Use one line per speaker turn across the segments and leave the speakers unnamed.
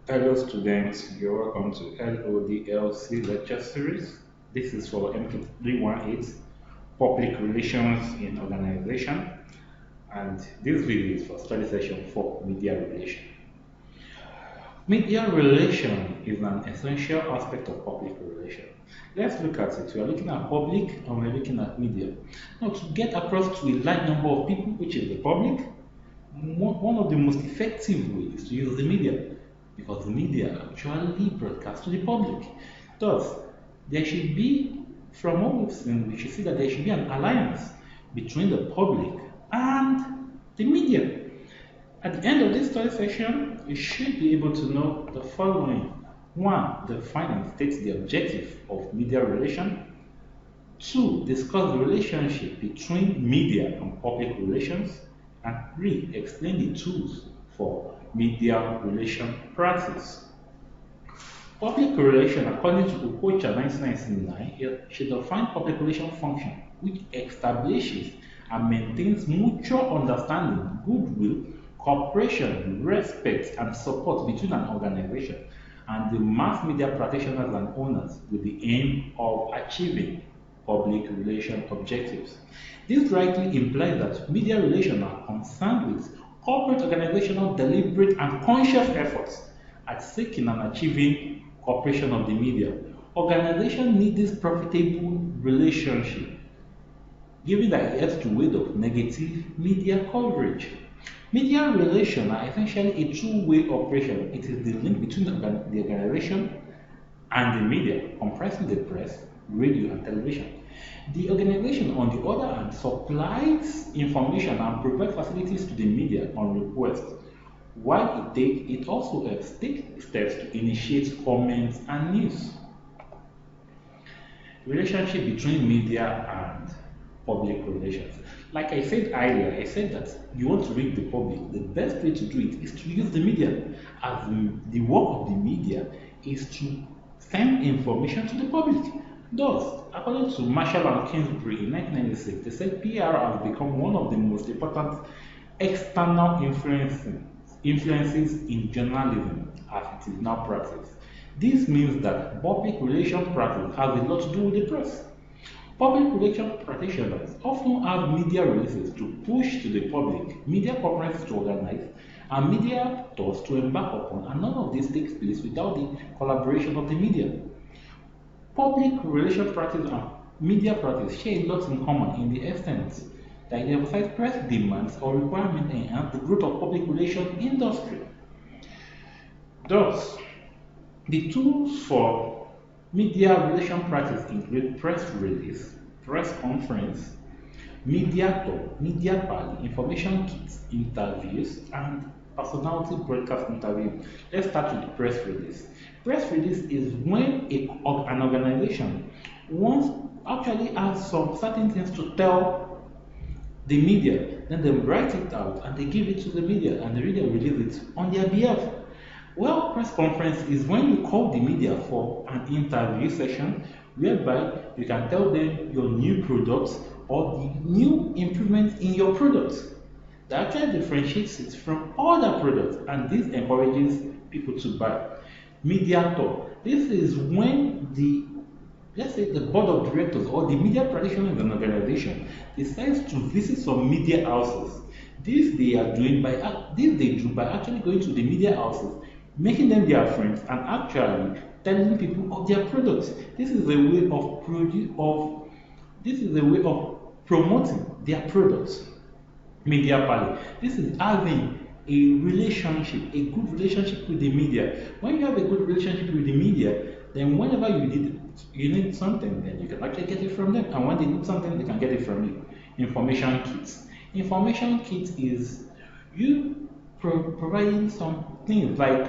Hello students, you're welcome to LODLC lecture series. This is for MP318 Public Relations in Organization, and this video is for study session 4 Media Relation. Media relation is an essential aspect of public relation. Let's look at it. We are looking at public and we're looking at media. Now, to get across to a large number of people, which is the public, one of the most effective ways is to use the media because the media actually broadcasts to the public. Thus, there should be, from what we've seen, we should see that there should be an alliance between the public and the media. At the end of this study session, you should be able to know the following. One, define and state the objective of media relation. Two, discuss the relationship between media and public relations. And three, explain the tools for media relation practice. Public relation, according to Okocha 1999, it should define public relation function, which establishes and maintains mutual understanding, goodwill, cooperation, respect, and support between an organization and the mass media practitioners and owners with the aim of achieving public relation objectives. This rightly implies that media relations are concerned with corporate organizational deliberate and conscious efforts at seeking and achieving cooperation of the media. Organizations need this profitable relationship, given that it adds to weight of negative media coverage. Media relations are essentially a two-way operation. It is the link between the organization and the media, comprising the press, radio, and television. The organization, on the other hand, supplies information and provides facilities to the media on request, while it also takes steps to initiate comments and news. Relationship between media and public relations. Like I said earlier, I said that you want to reach the public. The best way to do it is to use the media, as the work of the media is to send information to the public. Thus, according to Marshall and Kingsbury in 1996, they said PR has become one of the most important external influences in journalism as it is now practiced. This means that public relations practice has a lot to do with the press. Public relations practitioners often have media releases to push to the public, media conferences to organize, and media tours to embark upon, and none of this takes place without the collaboration of the media. Public relations practice and media practice share a lot in common in the extent that it emphasizes press demands or requirements to enhance the growth of public relations industry. Thus, the tools for media relation practice include press release, press conference, media tour, media pally, information kits, interviews, and personality broadcast interview. Let's start with the press release. Press release is when an organization wants actually has some certain things to tell the media, then they write it out and they give it to the media, and the media release it on their behalf. Well, press conference is when you call the media for an interview session whereby you can tell them your new products or the new improvements in your products that actually differentiates it from other products, and this encourages people to buy. Media tour. This is when let's say the board of directors or the media practitioner in an organization decides to visit some media houses. This they do by actually going to the media houses, making them their friends, and actually telling people of their products. This is a way of promoting their products. Media pally. This is having a relationship, a good relationship with the media. When you have a good relationship with the media, then whenever you need something, then you can actually get it from them. And when they need something, they can get it from you. Information kits. Information kits is you providing some things like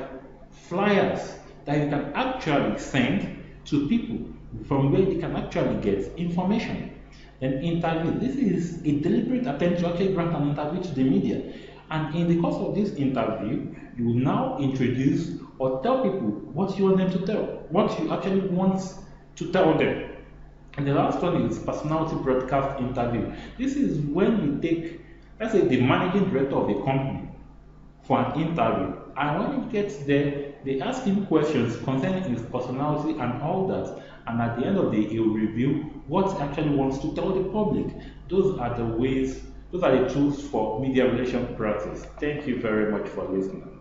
flyers that you can actually send to people from where they can actually get information. Then interview. This is a deliberate attempt to actually grant an interview to the media. And in the course of this interview, you will now introduce or tell people what you want them to tell, what you actually want to tell them. And the last one is personality broadcast interview. This is when you take, let's say, the managing director of a company for an interview, And when he gets there, they ask him questions concerning his personality and all that. And at the end of the day, he will reveal what he actually wants to tell the public. Those are the ways, those are the tools for media relation practice. Thank you very much for listening.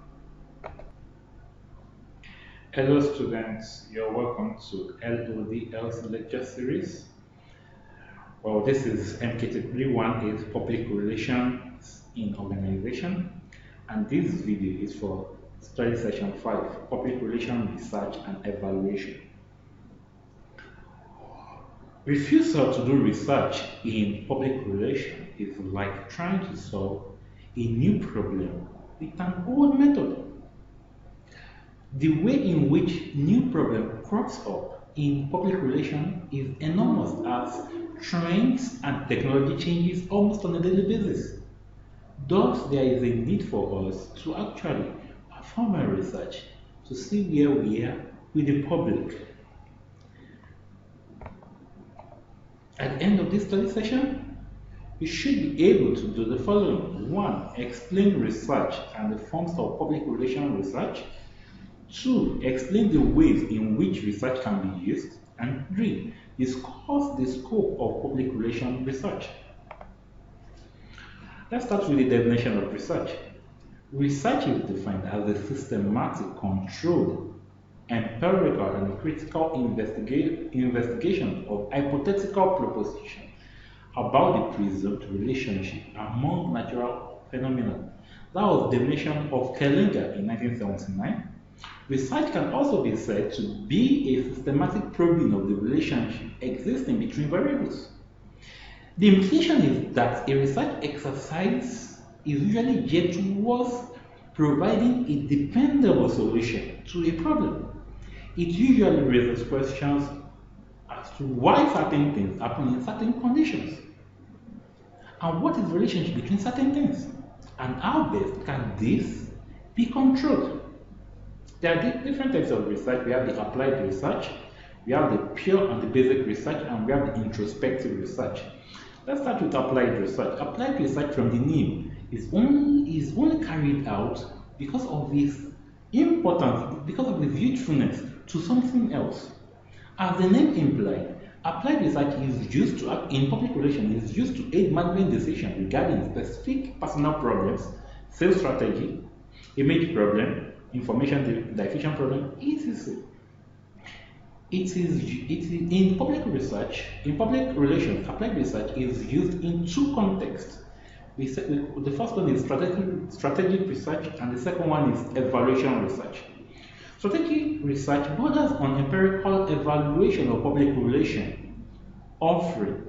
Hello students, you're welcome to LODL's lecture series. Well, this is MK318 is Public Relations in Organization, and this video is for study session 5, Public Relations Research and Evaluation. Refusal to do research in public relations is like trying to solve a new problem with an old method. The way in which new problem crops up in public relations is enormous as trends and technology changes almost on a daily basis. Thus, there is a need for us to actually perform our research to see where we are with the public. At the end of this study session, we should be able to do the following. 1. Explain research and the forms of public relations research. 2. Explain the ways in which research can be used. And 3. Discuss the scope of public relations research. Let's start with the definition of research. Research is defined as a systematic, controlled, empirical, and critical investigation of hypothetical propositions about the presumed relationship among natural phenomena. That was the definition of Kellinger in 1979. Research can also be said to be a systematic probing of the relationship existing between variables. The implication is that a research exercise is usually geared towards providing a dependable solution to a problem. It usually raises questions as to why certain things happen in certain conditions, and what is the relationship between certain things, and how best can this be controlled. There are different types of research. We have the applied research, we have the pure and the basic research, and we have the introspective research. Let's start with applied research. Applied research, from the name, is only carried out because of its importance, because of its usefulness to something else. As the name implies, applied research is used to, in public relations, is used to aid management decisions regarding specific personal problems, sales strategy, image problem, information diffusion problem, etc. It is in public research, in public relations, applied research is used in two contexts. The first one is strategic research, and the second one is evaluation research. Strategic research borders on empirical evaluation of public relations, offering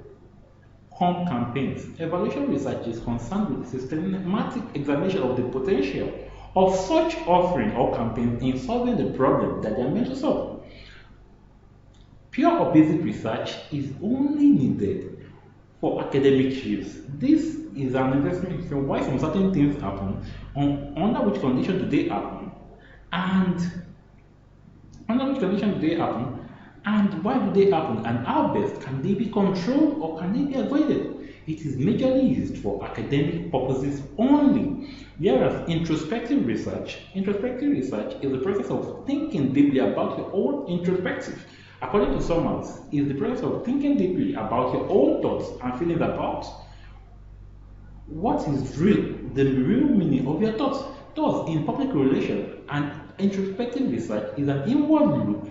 home campaigns. Evaluation research is concerned with systematic examination of the potential of such offering or campaigns in solving the problem that they are meant to solve. Pure or basic research is only needed for academic use. This is an investment in why some certain things happen, under which condition do they happen, and why do they happen, and how best can they be controlled or can they be avoided. It is majorly used for academic purposes only, whereas introspective research is the process of thinking deeply about your own introspective. According to Summers, is the process of thinking deeply about your own thoughts and feelings about what is real, the real meaning of your thoughts. Thus, in public relations, and introspective research is an inward look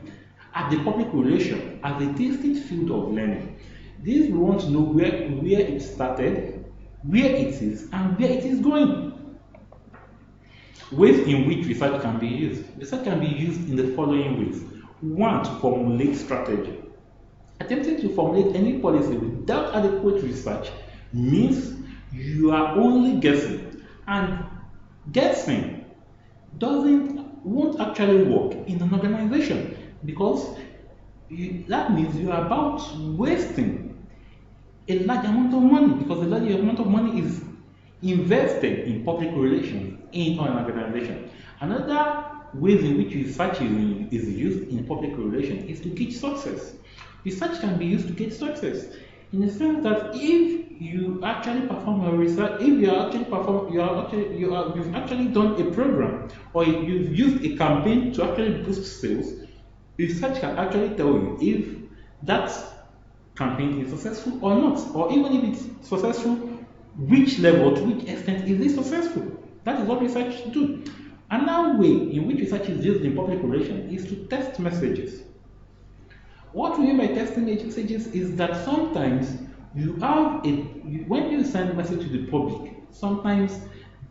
at the public relation as a distinct field of learning. This we want to know where it started, where it is, and where it is going. Ways in which research can be used. Research can be used in the following ways. 1. To formulate strategy. Attempting to formulate any policy without adequate research means you are only guessing, and guessing won't actually work in an organization, because that means you are about wasting a large amount of money, because a large amount of money is invested in public relations in an organization. Another ways in which research is used in public relations is to gauge success. Research can be used to gauge success in the sense that if you actually perform your research, if you are actually perform, you've actually done a program or you've used a campaign to actually boost sales, research can actually tell you if that campaign is successful or not, or even if it's successful, which level, to which extent is it successful. That is what research do. Another way in which research is used in public relations is to test messages. What we mean by testing messages is that sometimes when you send a message to the public, sometimes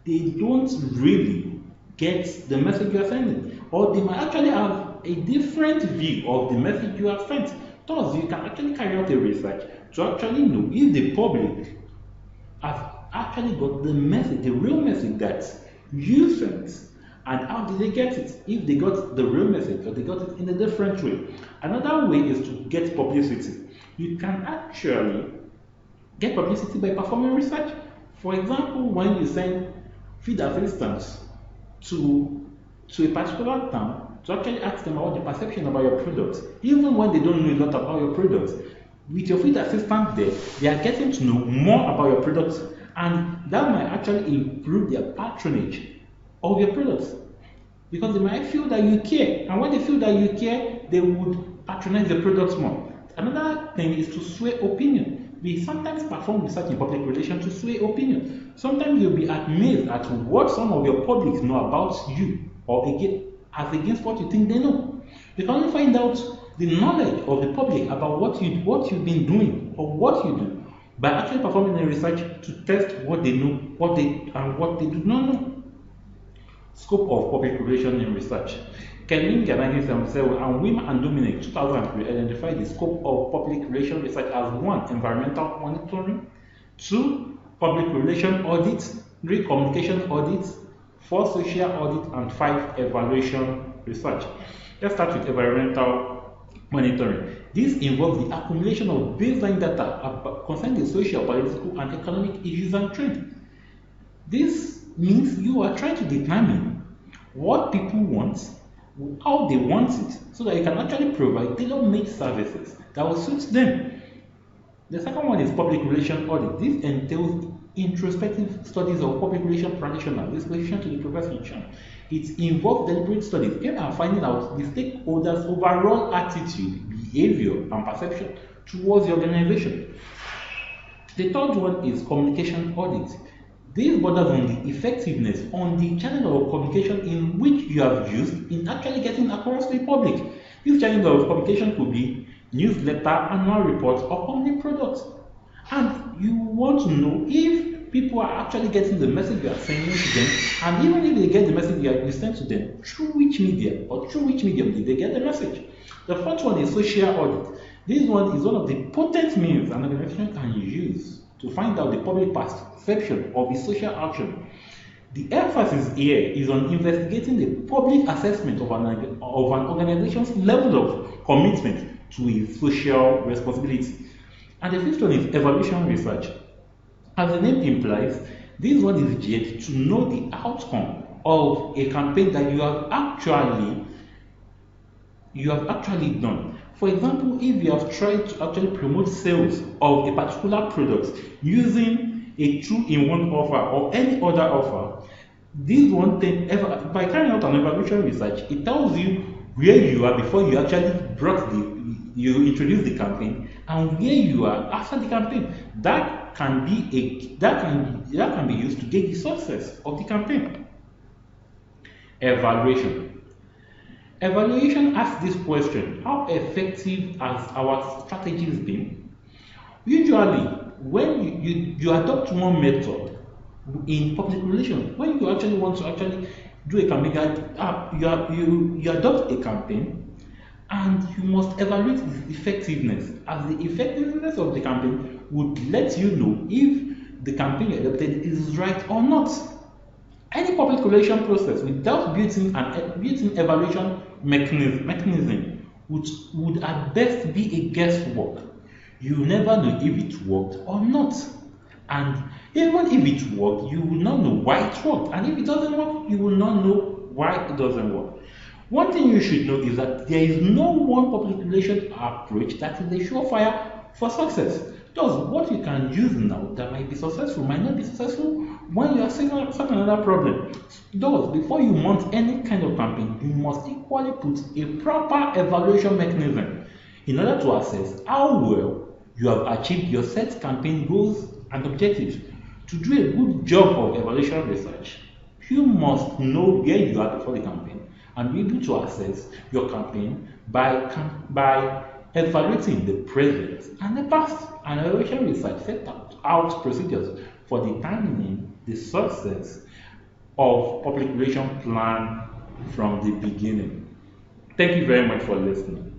they don't really get the message you are sending, or they might actually have a different view of the message you have sent. Thus, you can actually carry out a research to actually know if the public have actually got the message, the real message that you sent, and how did they get it? If they got the real message or they got it in a different way. Another way is to get publicity. You can actually get publicity by performing research. For example, when you send field assistants to a particular town to actually ask them about the perception about your products, even when they don't know a lot about your products, with your field assistant there, they are getting to know more about your products, and that might actually improve their patronage of your products, because they might feel that you care, and when they feel that you care, they would patronize the products more. Another thing is to sway opinion. We sometimes perform research in public relations to sway opinion. Sometimes you'll be amazed at what some of your public know about you, or against what you think they know. You can only find out the knowledge of the public about what you've been doing or what you do by actually performing a research to test what they know, what they do not know. Scope of public relations in research. Kenning in 1977 and Wim and Dominic 2003 identified the scope of public relations research as 1. Environmental monitoring, 2. Public relations audits, 3. Communication audits, 4. Social audit, and 5. Evaluation research. Let's start with environmental monitoring. This involves the accumulation of baseline data concerning the social, political, and economic issues and trends. This means you are trying to determine what people want, how they want it, so that you can actually provide tailor-made services that will suit them. The second one is public relations audit. This entails introspective studies of public relations practitioners. This question to the profession. It involves deliberate studies aimed at finding out the stakeholders' overall attitude, behavior, and perception towards the organization. The third one is communication audit. This borders on the effectiveness on the channel of communication in which you have used in actually getting across to the public. This channel of communication could be newsletter, annual reports, or company products. And you want to know if people are actually getting the message you are sending to them, and even if they get the message you send to them, through which media or through which medium did they get the message. The fourth one is social audit. This one is one of the potent means an organization can use to find out the public perception of the social action. The emphasis here is on investigating the public assessment of an organization's level of commitment to its social responsibility. And the fifth one is evaluation research. As the name implies, this one is geared to know the outcome of a campaign that you have actually done. For example, if you have tried to actually promote sales of a particular product using a 2-in-1 offer or any other offer, this one thing, by carrying out an evaluation research, it tells you where you are before you actually you introduce the campaign, and where you are after the campaign. That can be used to gauge the success of the campaign. Evaluation. Evaluation asks this question: how effective has our strategies been? Usually, when you adopt one method in public relations, when you actually want to actually do a campaign, you adopt a campaign, and you must evaluate its effectiveness, as the effectiveness of the campaign would let you know if the campaign you adopted is right or not. Any public relation process without built-in evaluation mechanism would at best be a guesswork. You will never know if it worked or not. And even if it worked, you will not know why it worked. And if it doesn't work, you will not know why it doesn't work. One thing you should know is that there is no one public relation approach that is a surefire for success. Thus, what you can use now that might be successful might not be successful when you are solving another problem. Thus, before you mount any kind of campaign, you must equally put a proper evaluation mechanism in order to assess how well you have achieved your set campaign goals and objectives. To do a good job of evaluation research, you must know where you are before the campaign and be able to assess your campaign by evaluating the present and the past. And evaluation research set out procedures for determining the success of public relation plan from the beginning. Thank you very much for listening.